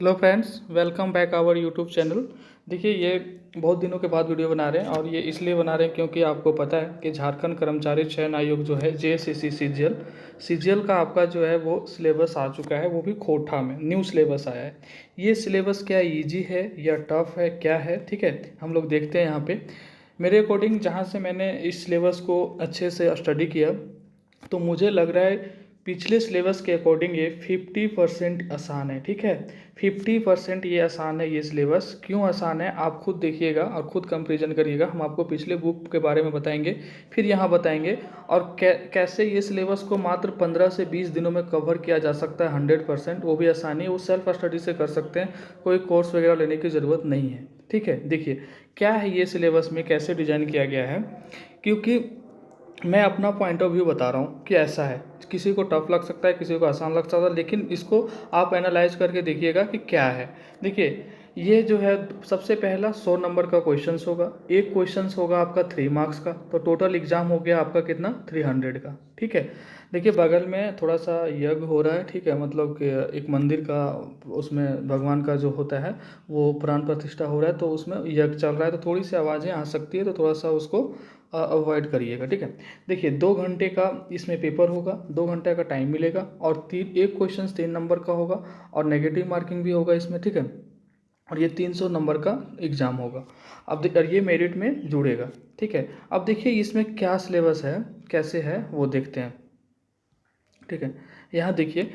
Hello friends, welcome back our YouTube channel. देखिए, ये बहुत दिनों के बाद वीडियो बना रहे हैं और ये इसलिए बना रहे हैं क्योंकि आपको पता है कि झारखंड कर्मचारी चयन आयोग जो है जेएसएससी सीजीएल का आपका जो है वो सिलेबस आ चुका है, वो भी खोटा में न्यू सिलेबस आया है। ये सिलेबस क्या इजी है या टफ है, क्या है, ठीक है, हम लोग देखते हैं यहाँ पे। मेरे अकॉर्डिंग जहाँ से मैंने इस सिलेबस को अच्छे से स्टडी किया तो मुझे लग रहा है पिछले सिलेबस के अकॉर्डिंग ये 50% आसान है। ठीक है, 50% ये आसान है। ये सिलेबस क्यों आसान है आप खुद देखिएगा और खुद कंपैरिजन करिएगा। हम आपको पिछले बुक के बारे में बताएंगे, फिर यहाँ बताएंगे और कैसे ये सिलेबस को मात्र 15 से 20 दिनों में कवर किया जा सकता है 100%, वो भी आसानी, वो सेल्फ स्टडी से कर सकते हैं, कोई कोर्स वगैरह लेने की ज़रूरत नहीं है। ठीक है, देखिए क्या है ये सिलेबस में कैसे डिजाइन किया गया है, क्योंकि मैं अपना पॉइंट ऑफ व्यू बता रहा हूँ कि ऐसा है। किसी को टफ लग सकता है, किसी को आसान लग सकता है, लेकिन इसको आप एनालाइज करके देखिएगा कि क्या है। देखिए, ये जो है सबसे पहला 100 नंबर का क्वेश्चंस होगा। एक क्वेश्चंस होगा आपका 3 मार्क्स का, तो टोटल एग्जाम हो गया आपका कितना, 300 का। ठीक है, देखिए बगल में थोड़ा सा यज्ञ हो रहा है। ठीक है, मतलब कि एक मंदिर का, उसमें भगवान का जो होता है वो प्राण प्रतिष्ठा हो रहा है, तो उसमें यज्ञ चल रहा है, तो थोड़ी सी आवाज़ें आ सकती है, तो थोड़ा सा उसको अवॉइड करिएगा। ठीक है, देखिए 2 घंटे का इसमें पेपर होगा, 2 घंटे का टाइम मिलेगा और एक क्वेश्चन 3 नंबर का होगा और नेगेटिव मार्किंग भी होगा इसमें। ठीक है, और ये 300 नंबर का एग्ज़ाम होगा। अब ये मेरिट में जुड़ेगा। ठीक है, अब देखिए इसमें क्या सिलेबस है, कैसे है वो देखते हैं। ठीक है, यहाँ देखिए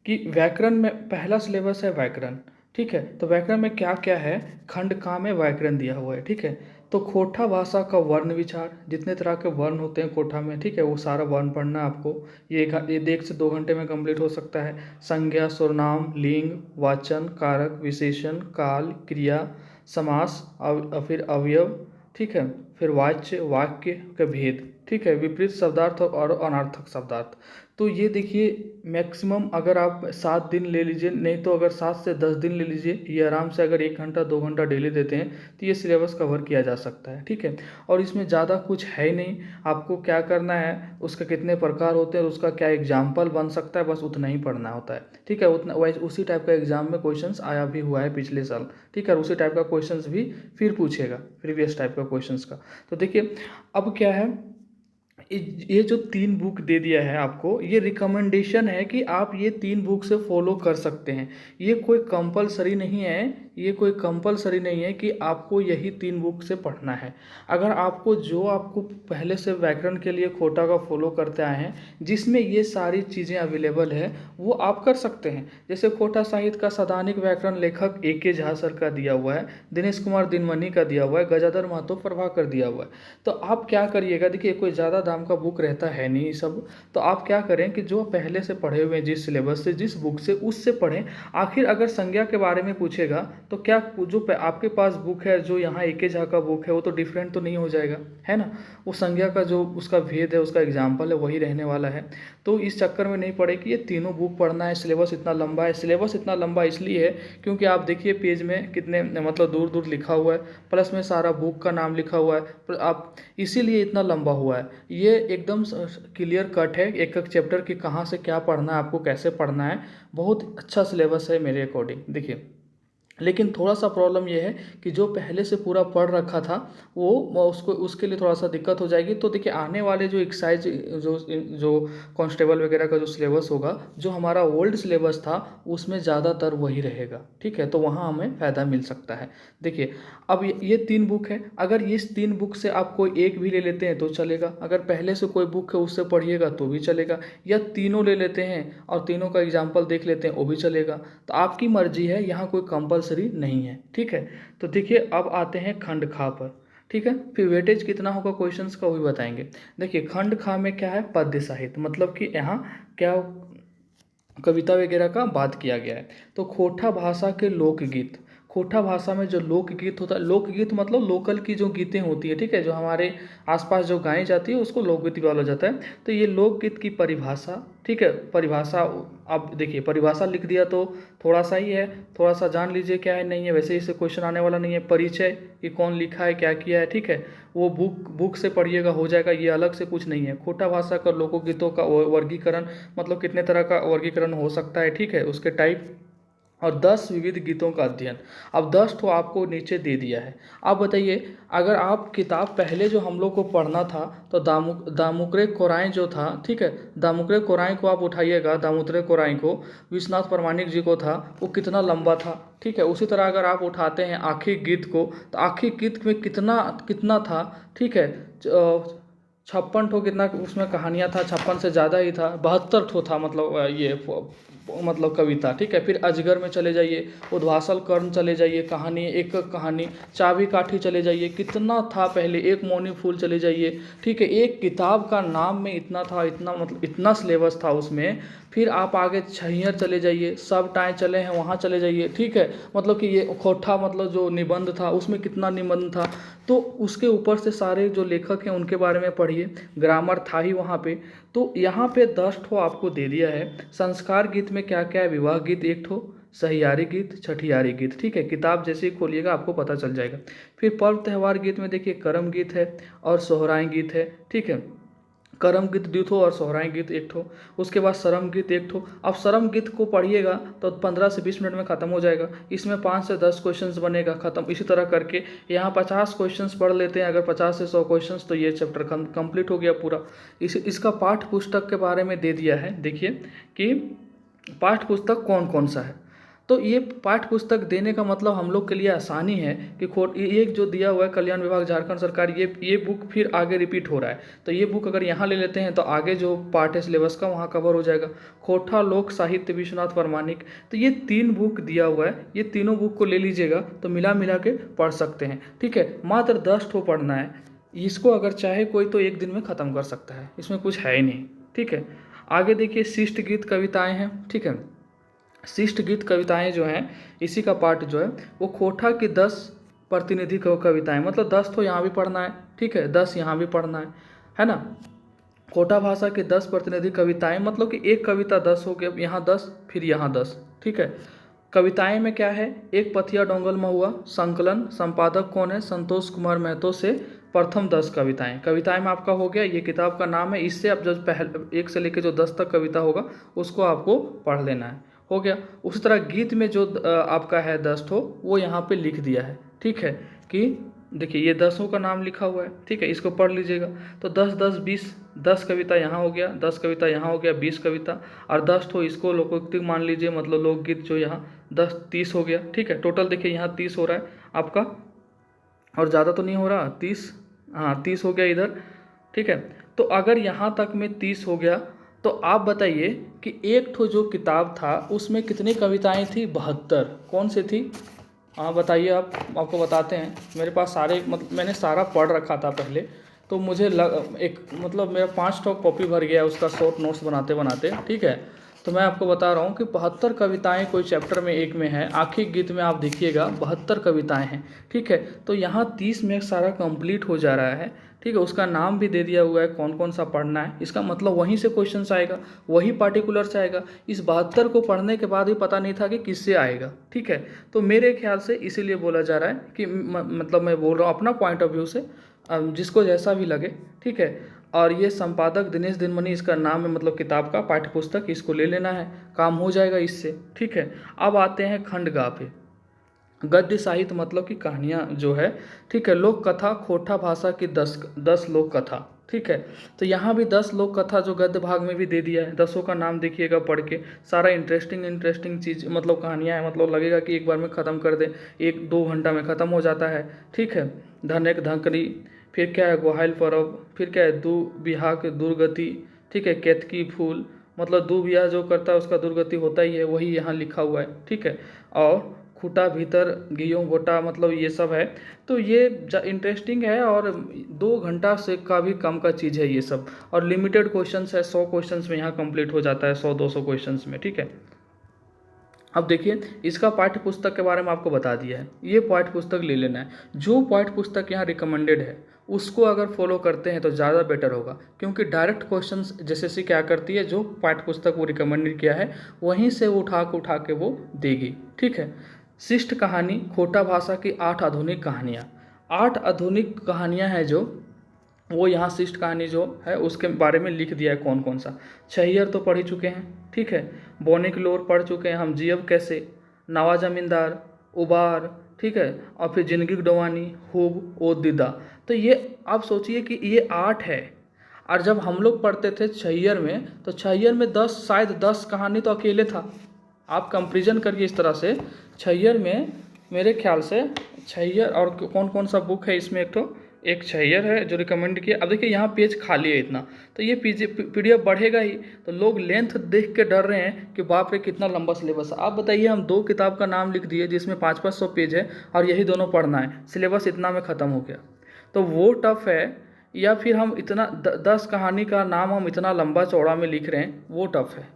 कि व्याकरण में पहला सिलेबस है व्याकरण। ठीक है, तो व्याकरण में क्या क्या है, खंड का में व्याकरण दिया हुआ है। ठीक है, तो खोटा भाषा का वर्ण विचार, जितने तरह के वर्ण होते हैं कोठा में, ठीक है, वो सारा वर्ण पढ़ना है आपको। ये 1 से 2 घंटे में कंप्लीट हो सकता है। संज्ञा, सर्वनाम, लिंग, वाचन, कारक, विशेषण, काल, क्रिया, समास, फिर अवयव। ठीक है, फिर वाच्य, वाक्य का भेद। ठीक है, विपरीत शब्दार्थ और अनर्थक शब्दार्थ। तो ये देखिए मैक्सिमम अगर आप 7 दिन ले लीजिए, नहीं तो अगर 7 से 10 दिन ले लीजिए, ये आराम से अगर 1 घंटा 2 घंटा डेली देते हैं तो ये सिलेबस कवर किया जा सकता है। ठीक है, और इसमें ज़्यादा कुछ है ही नहीं, आपको क्या करना है, उसका कितने प्रकार होते हैं, उसका क्या एग्जाम्पल बन सकता है, बस उतना ही पढ़ना होता है। ठीक है, उतना वैसे उसी टाइप का एग्जाम में क्वेश्चंस आया भी हुआ है पिछले साल। ठीक है, उसी टाइप का क्वेश्चंस भी फिर पूछेगा, प्रीवियस टाइप का क्वेश्चंस का। तो देखिए अब क्या है, ये जो 3 बुक दे दिया है आपको, ये रिकमेंडेशन है कि आप ये 3 बुक से फॉलो कर सकते हैं। ये कोई कंपलसरी नहीं है, ये कोई कंपलसरी नहीं है कि आपको यही 3 बुक से पढ़ना है। अगर आपको आपको पहले से व्याकरण के लिए खोटा का फॉलो करते आए हैं, जिसमें ये सारी चीज़ें अवेलेबल है, वो आप कर सकते हैं। जैसे खोटा साहित्य का सैद्धांतिक व्याकरण लेखक ए.के. झा सर का दिया हुआ है, दिनेश कुमार दिनमणि का दिया हुआ है, गजाधर महतो प्रभाकर दिया हुआ है। तो आप क्या करिएगा, देखिए कोई ज़्यादा दाम का बुक रहता है नहीं ये सब, तो आप क्या करें कि जो पहले से पढ़े हुए हैं, जिस सिलेबस से, जिस बुक से, उससे पढ़ें। आखिर अगर संज्ञा के बारे में पूछेगा तो क्या जो आपके पास बुक है, जो यहाँ ए.के. झा का बुक है, वो तो डिफरेंट तो नहीं हो जाएगा, है ना। वो संज्ञा का जो उसका भेद है, उसका एग्जाम्पल है, वही रहने वाला है। तो इस चक्कर में नहीं पड़े कि ये तीनों बुक पढ़ना है, सिलेबस इतना लंबा है। सिलेबस इतना लंबा इसलिए है क्योंकि आप देखिए पेज में कितने मतलब दूर दूर लिखा हुआ है, प्लस में सारा बुक का नाम लिखा हुआ है, आप इसीलिए इतना लंबा हुआ है। ये एकदम क्लियर कट है एक एक चैप्टर की, कहाँ से क्या पढ़ना है, आपको कैसे पढ़ना है। बहुत अच्छा सिलेबस है मेरे अकॉर्डिंग। देखिए, लेकिन थोड़ा सा प्रॉब्लम ये है कि जो पहले से पूरा पढ़ रखा था वो उसको उसके लिए थोड़ा सा दिक्कत हो जाएगी। तो देखिए आने वाले जो एक्साइज, जो जो कांस्टेबल वगैरह का जो सिलेबस होगा, जो हमारा ओल्ड सिलेबस था, उसमें ज़्यादातर वही रहेगा। ठीक है, तो वहाँ हमें फ़ायदा मिल सकता है। देखिए अब ये 3 बुक है, अगर इस 3 बुक से आप कोई एक भी ले लेते हैं तो चलेगा, अगर पहले से कोई बुक है उससे पढ़िएगा तो भी चलेगा, या तीनों ले लेते हैं और तीनों का एग्जाम्पल देख लेते हैं वो भी चलेगा। तो आपकी मर्जी है, यहाँ कोई कंपलसरी नहीं है। ठीक है, तो देखिए अब आते हैं खंड खा पर। ठीक है, फिर वेटेज कितना होगा क्वेश्चंस का वो भी बताएंगे। देखिए खंड खा में क्या है, पद्य साहित्य, मतलब कि यहाँ क्या कविता वगैरह का बात किया गया है। तो खोटा भाषा के लोकगीत, खोटा भाषा में जो लोकगीत होता है, लोकगीत मतलब लोकल की जो गीतें होती है, ठीक है, जो हमारे आसपास जो गाई जाती है उसको लोकगीत बोला जाता है। तो ये लोकगीत की परिभाषा, ठीक है, परिभाषा, अब देखिए परिभाषा लिख दिया तो थोड़ा सा ही है, थोड़ा सा जान लीजिए क्या है नहीं है, वैसे इससे क्वेश्चन आने वाला नहीं है। परिचय, कि कौन लिखा है, क्या किया है, ठीक है, वो बुक से पढ़िएगा हो जाएगा, ये अलग से कुछ नहीं है। खोटा भाषा का लोकगीतों का वर्गीकरण, मतलब कितने तरह का वर्गीकरण हो सकता है, ठीक है, उसके टाइप और 10 विविध गीतों का अध्ययन। अब 10 तो आपको नीचे दे दिया है। आप बताइए, अगर आप किताब पहले जो हम लोग को पढ़ना था तो दामुक्रे कोराएँ जो था, ठीक है, दामुक्रे कोराएँ को आप उठाइएगा, दामुत्रे कोराएँ को विश्वनाथ प्रमाणिक जी को था, वो कितना लंबा था, ठीक है। उसी तरह अगर आप उठाते हैं आखिरी गीत को, तो आखिरी गीत में कितना कितना था, ठीक है, 56 ठो कितना उसमें कहानियाँ था, 56 से ज़्यादा ही था, 72 ठो था, मतलब मतलब कविता, ठीक है। फिर अजगर में चले जाइए, उद्वासल कर्ण चले जाइए, कहानी एक कहानी, चाबी काठी चले जाइए, कितना था पहले, एक मौनी फूल चले जाइए, ठीक है। एक किताब का नाम में इतना था, इतना मतलब इतना सिलेबस था उसमें। फिर आप आगे छैयर चले जाइए, सब टाएँ चले हैं वहाँ चले जाइए, ठीक है। मतलब कि ये खोठा मतलब जो निबंध था उसमें कितना निबंध था, तो उसके ऊपर से सारे जो लेखक हैं उनके बारे में पढ़िए, ग्रामर था ही वहाँ पे। तो यहाँ पे 10 ठो आपको दे दिया है। संस्कार गीत में क्या क्या है, विवाह गीत 1 ठो, सहियारी गीत, छठियारी गीत, ठीक है। किताब जैसे ही खोलिएगा आपको पता चल जाएगा। फिर पर्व त्यौहार गीत में देखिए करम गीत है और सोहराई गीत है, ठीक है। करम गीत 2 ठो और सोहराई गीत 1 ठो। उसके बाद सरम गीत 1 ठो। अब सरम गीत को पढ़िएगा तो 15 से 20 मिनट में ख़त्म हो जाएगा। इसमें 5 से 10 क्वेश्चंस बनेगा, ख़त्म। इसी तरह करके यहाँ 50 क्वेश्चंस पढ़ लेते हैं, अगर 50 से 100 क्वेश्चंस, तो ये चैप्टर कंप्लीट हो गया पूरा। इसका पाठ्य पुस्तक के बारे में दे दिया है। देखिए कि पाठ्य पुस्तक कौन कौन सा है। तो ये पाठ्य पुस्तक देने का मतलब हम लोग के लिए आसानी है कि ये जो दिया हुआ है कल्याण विभाग झारखंड सरकार, ये बुक फिर आगे रिपीट हो रहा है, तो ये बुक अगर यहाँ ले लेते हैं तो आगे जो पार्ट है सिलेबस का वहाँ कवर हो जाएगा। खोठा लोक साहित्य विश्वनाथ प्रमाणिक, तो ये 3 बुक दिया हुआ है, ये तीनों बुक को ले लीजिएगा तो मिला मिला के पढ़ सकते हैं, ठीक है। मात्र 10 ठो पढ़ना है। इसको अगर चाहे कोई तो एक दिन में ख़त्म कर सकता है, इसमें कुछ है ही नहीं, ठीक है। आगे देखिए शिष्ट गीत कविताएँ हैं, ठीक है। शिष्ट गीत कविताएं जो हैं, इसी का पार्ट जो है वो खोठा की 10 प्रतिनिधि कविताएं, मतलब 10 तो यहाँ भी पढ़ना है, ठीक है, 10 यहाँ भी पढ़ना है ना। खोठा भाषा की 10 प्रतिनिधि कविताएं, मतलब कि एक कविता 10 हो गया, यहाँ 10 फिर यहाँ 10, ठीक है। कविताएं में क्या है, एक पथिया डोंगल महुआ, संकलन, संपादक कौन है, संतोष कुमार महतो से प्रथम 10 कविताएं में आपका हो गया। ये किताब का नाम है, इससे आप जो पहले 1 से लेकर जो 10 तक कविता होगा उसको आपको पढ़ लेना है, हो गया। उसी तरह गीत में जो आपका है 10 ठो, वो यहाँ पे लिख दिया है, ठीक है। कि देखिए ये 10 का नाम लिखा हुआ है, ठीक है, इसको पढ़ लीजिएगा। तो 10 10 20, 10 कविता यहाँ हो गया, 10 कविता यहाँ हो गया, 20 कविता, और 10 ठो इसको लोकोक्ति मान लीजिए, मतलब लोकगीत जो यहाँ 10 30 हो गया, ठीक है। टोटल देखिए यहाँ 30 हो रहा है आपका, और ज़्यादा तो नहीं हो रहा, 30, हाँ 30 हो गया इधर, ठीक है। तो अगर यहाँ तक में 30 हो गया, तो आप बताइए कि एक ठो जो किताब था उसमें कितनी कविताएं थी, 72। कौन सी थी, हाँ बताइए आप, आपको बताते हैं। मेरे पास सारे, मतलब मैंने सारा पढ़ रखा था पहले, तो मुझे मतलब मेरा 5 ठो कॉपी भर गया उसका, शॉर्ट नोट्स बनाते बनाते, ठीक है। तो मैं आपको बता रहा हूँ कि 72 कविताएं कोई चैप्टर में एक में है, आखिरी गीत में आप देखिएगा 72 कविताएं हैं, ठीक है। तो यहाँ 30 में सारा कंप्लीट हो जा रहा है, ठीक है। उसका नाम भी दे दिया हुआ है कौन कौन सा पढ़ना है, इसका मतलब वहीं से क्वेश्चन आएगा, वही पार्टिकुलर से आएगा। इस 72 को पढ़ने के बाद भी पता नहीं था कि किससे आएगा, ठीक है। तो मेरे ख्याल से इसीलिए बोला जा रहा है कि मतलब मैं बोल रहा हूँ अपना पॉइंट ऑफ व्यू से, जिसको जैसा भी लगे, ठीक है। और ये संपादक दिनेश दिनमणि इसका नाम है, मतलब किताब का पाठ्य पुस्तक, इसको ले लेना है, काम हो जाएगा इससे, ठीक है। अब आते हैं खंडगा पे। गद्य साहित्य मतलब कि कहानियाँ जो है, ठीक है। लोक कथा, खोठा भाषा की 10 लोक कथा, ठीक है। तो यहाँ भी 10 लोक कथा जो गद्य भाग में भी दे दिया है, 10 का नाम देखिएगा पढ़ के, सारा इंटरेस्टिंग चीज़, मतलब कहानियाँ हैं, मतलब लगेगा कि एक बार में ख़त्म कर दे, 1-2 घंटा में ख़त्म हो जाता है, ठीक है। धनेक धंकरी, फिर क्या है गोहाइल परब, फिर क्या है दू बिहा के दुर्गति, ठीक है। केतकी फूल, मतलब दू बिहा जो करता है उसका दुर्गति होता ही है, वही यहाँ लिखा हुआ है, ठीक है। और खूटा भीतर गियों गोटा, मतलब ये सब है। तो ये इंटरेस्टिंग है, और 2 घंटा से का भी कम का चीज़ है ये सब, और लिमिटेड क्वेश्चंस है, 100 क्वेश्चंस में यहाँ कंप्लीट हो जाता है, 100-200 क्वेश्चंस में, ठीक है। अब देखिए इसका पाठ्य पुस्तक के बारे में आपको बता दिया है, ये पाठ्य पुस्तक ले लेना है। जो पाठ्य पुस्तक यहाँ रिकमेंडेड है उसको अगर फॉलो करते हैं तो ज़्यादा बेटर होगा, क्योंकि डायरेक्ट क्वेश्चंस जैसे क्या करती है, जो पाठ्य पुस्तक वो रिकमेंडेड किया है वहीं से वो उठा के वो देगी, ठीक है। शिष्ट कहानी, खोटा भाषा की 8 आधुनिक कहानियाँ, 8 आधुनिक कहानियाँ हैं जो वो यहाँ शिष्ट कहानी जो है उसके बारे में लिख दिया है कौन कौन सा। छैयर तो पढ़ ही चुके हैं, ठीक है। बौनिक लोर पढ़ चुके हैं हम, जियब कैसे, नवा जमींदार, उबार, ठीक है, और फिर जिंदगी डवानी, खूब, ओ दीदा। तो ये आप सोचिए कि ये 8 है। और जब हम लोग पढ़ते थे छैयर में, तो छैयर में 10, शायद 10 कहानी तो अकेले था। आप कंपेरिजन करिए इस तरह से। छैयर में मेरे ख्याल से छैयर और कौन कौन सा बुक है इसमें, एक छैयर है जो रिकमेंड किया। अब देखिए यहाँ पेज खाली है इतना, तो ये PDF बढ़ेगा ही, तो लोग लेंथ देख के डर रहे हैं कि बाप रे कितना लंबा सिलेबस है। आप बताइए, हम 2 किताब का नाम लिख दिए जिसमें 500-500 पेज है और यही दोनों पढ़ना है, सिलेबस इतना में ख़त्म हो गया। तो वो टफ है, या फिर हम इतना 10 कहानी का नाम हम इतना लंबा चौड़ा में लिख रहे हैं, वो टफ है।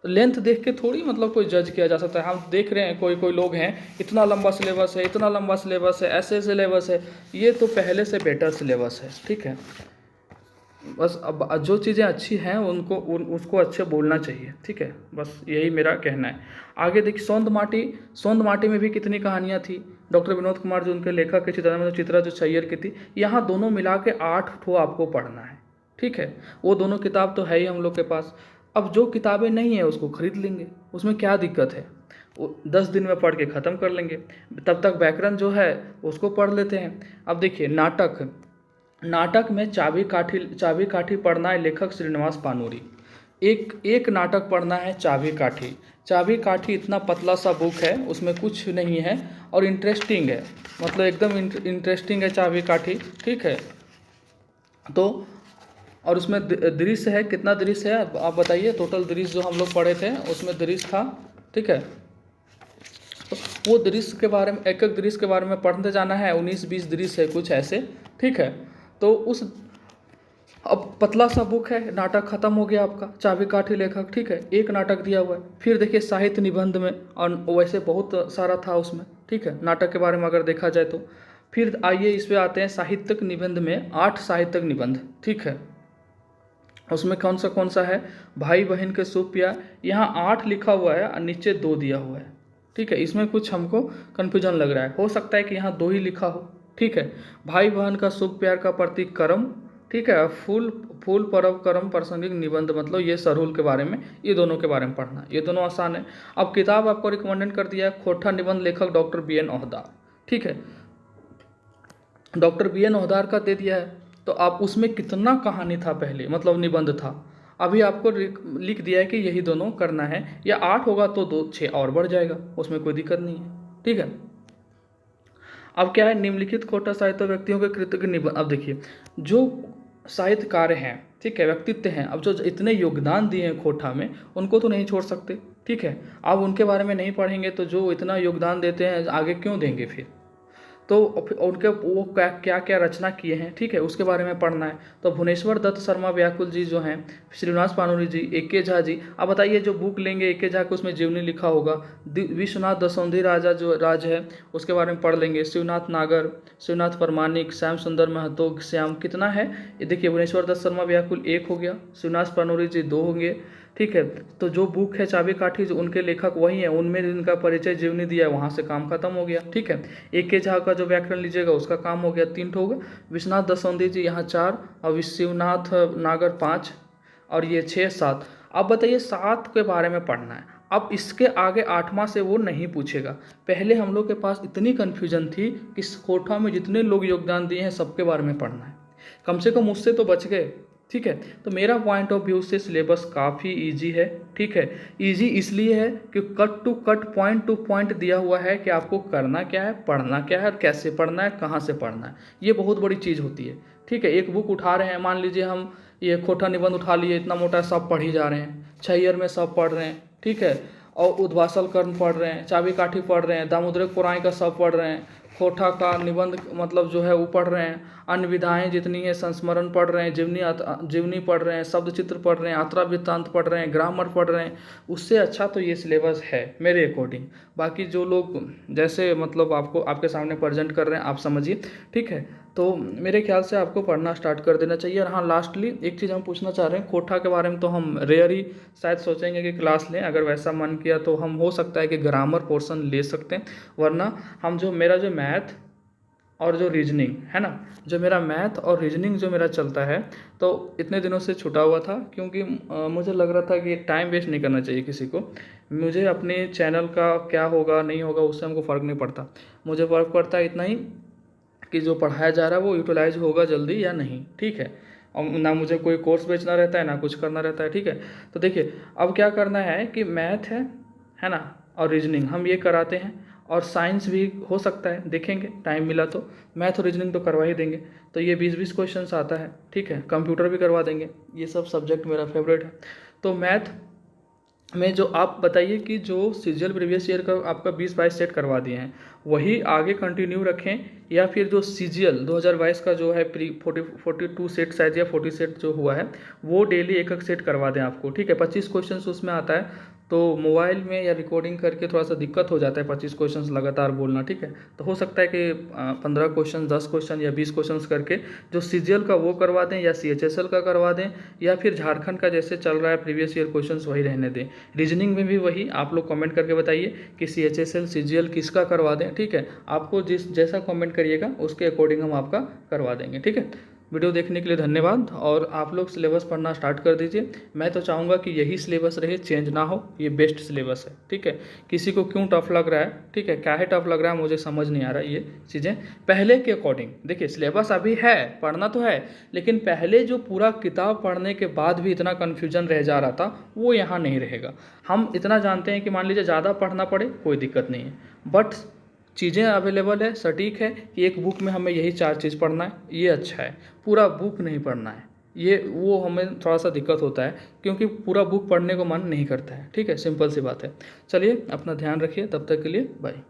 तो लेंथ देख के थोड़ी मतलब कोई जज किया जा सकता है। हम देख रहे हैं कोई कोई लोग हैं, इतना लंबा सिलेबस है, इतना लंबा सिलेबस है, ऐसे सिलेबस है। ये तो पहले से बेटर सिलेबस है, ठीक है। बस अब जो चीज़ें अच्छी हैं उसको अच्छे बोलना चाहिए, ठीक है। बस यही मेरा कहना है। आगे देखिए, सोंद माटी में भी कितनी कहानियाँ थी। डॉक्टर विनोद कुमार जो उनके लेखक के चित्रा जो छैयर की थी, यहाँ दोनों मिला के 8 ठो आपको पढ़ना है, ठीक है। वो दोनों किताब तो है ही हम लोग के पास। अब जो किताबें नहीं है उसको खरीद लेंगे, उसमें क्या दिक्कत है, वो 10 दिन में पढ़ के ख़त्म कर लेंगे। तब तक व्याकरण जो है उसको पढ़ लेते हैं। अब देखिए, नाटक में चाबी काठी पढ़ना है, लेखक श्रीनिवास पानूरी। एक नाटक पढ़ना है चाबी काठी इतना पतला सा बुक है, उसमें कुछ नहीं है और इंटरेस्टिंग है, मतलब एकदम इंटरेस्टिंग है चाबी काठी, ठीक है। तो और उसमें दृश्य है, कितना दृश्य है आप बताइए। टोटल दृश्य जो हम लोग पढ़े थे उसमें दृश्य था, ठीक है। तो वो दृश्य के बारे में, एक एक दृश्य के बारे में पढ़ते जाना है। 19-20 दृश्य है कुछ ऐसे, ठीक है। तो अब पतला सा बुक है, नाटक खत्म हो गया आपका, चाबी काठी लेखक, ठीक है, एक नाटक दिया हुआ है। फिर देखिए साहित्य निबंध में, और वैसे बहुत सारा था उसमें, ठीक है, नाटक के बारे में अगर देखा जाए तो। फिर आइए इस पे आते हैं, साहित्यिक निबंध में 8 साहित्यिक निबंध, ठीक है। उसमें कौन सा है, भाई बहन के शुभ प्यार, यहाँ 8 लिखा हुआ है और नीचे 2 दिया हुआ है, ठीक है। इसमें कुछ हमको कन्फ्यूजन लग रहा है, हो सकता है कि यहाँ 2 ही लिखा हो, ठीक है। भाई बहन का शुभ प्यार का प्रतीक करम, ठीक है। फूल पर्व करम प्रासंगिक निबंध, मतलब ये सरहुल के बारे में, ये दोनों के बारे में पढ़ना, ये दोनों आसान है। अब किताब आपको रिकमेंडेड कर दिया है, खोटा निबंध, लेखक डॉक्टर BN ओहदार, ठीक है। डॉक्टर BN ओहदार का दे दिया है, तो आप उसमें कितना कहानी था पहले, मतलब निबंध था, अभी आपको लिख दिया है कि यही दोनों करना है, या 8 होगा तो 2-6 और बढ़ जाएगा, उसमें कोई दिक्कत नहीं है, ठीक है। अब क्या है, निम्नलिखित खोटा साहित्य व्यक्तियों के कृतज्ञ निबंध। अब देखिए, जो साहित्यकार हैं, ठीक है, व्यक्तित्व हैं, अब जो इतने योगदान दिए हैं खोटा में, उनको तो नहीं छोड़ सकते, ठीक है। आप उनके बारे में नहीं पढ़ेंगे तो जो इतना योगदान देते हैं आगे क्यों देंगे फिर। तो उनके वो क्या क्या रचना किए हैं, ठीक है, उसके बारे में पढ़ना है। तो भुवनेश्वर दत्त शर्मा व्याकुल जी जो हैं, श्रीनिवास पानूरी जी, A.K. झा जी। अब बताइए, जो बुक लेंगे A.K. झा को, उसमें जीवनी लिखा होगा। विश्वनाथ दसौंधी राजा जो राज है उसके बारे में पढ़ लेंगे। शिवनाथ नागर, शिवनाथ परमानिक, श्याम सुंदर महतो, श्याम कितना है ये देखिए। भुवनेश्वर दत्त शर्मा व्याकुल 1 हो गया, श्रीनिवास पानूरी जी 2 होंगे, ठीक है। तो जो बुक है चाबी काठी, जो उनके लेखक वही हैं, उनमें इनका परिचय जीवनी दिया है, वहाँ से काम खत्म हो गया, ठीक है। A.K. झा का जो व्याकरण लीजिएगा उसका काम हो गया, 3 होगा। विश्वनाथ दसौंधी जी यहाँ 4, और शिवनाथ नागर 5, और ये 6-7। अब बताइए 7 के बारे में पढ़ना है। अब इसके आगे 8वां से वो नहीं पूछेगा। पहले हम लोग के पास इतनी कन्फ्यूजन थी कि खोटा में जितने लोग योगदान दिए हैं सबके बारे में पढ़ना है, कम से कम उससे तो बच गए, ठीक है। तो मेरा पॉइंट ऑफ व्यू से सिलेबस काफ़ी इजी है, ठीक है। इजी इसलिए है कि cut to cut, point to point दिया हुआ है कि आपको करना क्या है, पढ़ना क्या है, कैसे पढ़ना है, कहाँ से पढ़ना है। ये बहुत बड़ी चीज़ होती है, ठीक है। एक बुक उठा रहे हैं, मान लीजिए हम ये खोटा निबंध उठा लिए, इतना मोटा, सब पढ़ ही जा रहे हैं, छैयर में सब पढ़ रहे हैं, ठीक है। और उद्वासल कर्ण पढ़ रहे हैं, चाबी काठी पढ़ रहे हैं, दामोदर पुराण का सब पढ़ रहे हैं, खोटा का निबंध मतलब जो है वो पढ़ रहे हैं, अन्य विधाएं जितनी है, संस्मरण पढ़ रहे हैं, जीवनी पढ़ रहे हैं, शब्द चित्र पढ़ रहे हैं, यात्रा वृत्तांत पढ़ रहे हैं, ग्रामर पढ़ रहे हैं। उससे अच्छा तो ये सिलेबस है मेरे अकॉर्डिंग। बाकी जो लोग जैसे मतलब आपको आपके सामने प्रेजेंट कर रहे हैं, आप समझिए, ठीक है। तो मेरे ख्याल से आपको पढ़ना स्टार्ट कर देना चाहिए। और हाँ, लास्टली एक चीज़ हम पूछना चाह रहे हैं, खोटा के बारे में तो हम रेयर ही शायद सोचेंगे कि क्लास लें, अगर वैसा मन किया तो हम हो सकता है कि ग्रामर पोर्शन ले सकते हैं, वरना हम जो मेरा जो मैथ और जो रीजनिंग है ना, जो मेरा मैथ और रीजनिंग जो मेरा चलता है, तो इतने दिनों से छुटा हुआ था क्योंकि मुझे लग रहा था कि टाइम वेस्ट नहीं करना चाहिए किसी को। मुझे अपने चैनल का क्या होगा नहीं होगा उससे हमको फ़र्क नहीं पड़ता, मुझे फ़र्क पड़ता है इतना ही कि जो पढ़ाया जा रहा है वो यूटिलाइज होगा जल्दी या नहीं, ठीक है। और ना मुझे कोई कोर्स बेचना रहता है ना कुछ करना रहता है, ठीक है। तो देखिए अब क्या करना है कि मैथ है ना, और रीजनिंग हम ये कराते हैं, और साइंस भी हो सकता है, देखेंगे टाइम मिला तो। मैथ और रीजनिंग तो करवा ही देंगे, तो ये 20-20 क्वेश्चन आता है, ठीक है। कंप्यूटर भी करवा देंगे, ये सब सब्जेक्ट मेरा फेवरेट है। तो मैथ में जो आप बताइए कि जो सीजीएल प्रीवियस ईयर का आपका 20-22 सेट करवा दिए हैं, वही आगे कंटिन्यू रखें, या फिर जो सीजीएल 2022 का जो है 42 सेट शायद या 40 सेट जो हुआ है, वो डेली एक एक सेट करवा दें आपको, ठीक है। 25 क्वेश्चन उसमें आता है, तो मोबाइल में या रिकॉर्डिंग करके थोड़ा सा दिक्कत हो जाता है 25 क्वेश्चन लगातार बोलना, ठीक है। तो हो सकता है कि 15 क्वेश्चन 10 क्वेश्चन या 20 क्वेश्चन करके जो सीजीएल का वो करवा दें, या सीएचएसएल का करवा दें, या फिर झारखंड का जैसे चल रहा है प्रीवियस ईयर क्वेश्चन वही रहने दें। रीजनिंग में भी वही आप लोग कमेंट करके बताइए कि सीएचएसएल सीजीएल किसका करवा दें, ठीक है। आपको जैसा कमेंट करिएगा उसके अकॉर्डिंग हम आपका करवा देंगे, ठीक है। वीडियो देखने के लिए धन्यवाद, और आप लोग सिलेबस पढ़ना स्टार्ट कर दीजिए। मैं तो चाहूँगा कि यही सिलेबस रहे, चेंज ना हो, ये बेस्ट सिलेबस है, ठीक है। किसी को क्यों टफ लग रहा है, ठीक है, क्या है टफ लग रहा है मुझे समझ नहीं आ रहा है। ये चीज़ें पहले के अकॉर्डिंग देखिए, सिलेबस अभी है, पढ़ना तो है, लेकिन पहले जो पूरा किताब पढ़ने के बाद भी इतना कन्फ्यूजन रह जा रहा था, वो यहाँ नहीं रहेगा। हम इतना जानते हैं कि मान लीजिए ज़्यादा पढ़ना पड़े कोई दिक्कत नहीं है, बट चीज़ें अवेलेबल है, सटीक है कि एक बुक में हमें यही 4 चीज़ पढ़ना है, ये अच्छा है। पूरा बुक नहीं पढ़ना है, ये वो हमें थोड़ा सा दिक्कत होता है, क्योंकि पूरा बुक पढ़ने को मन नहीं करता है, ठीक है। सिंपल सी बात है। चलिए अपना ध्यान रखिए, तब तक के लिए बाय।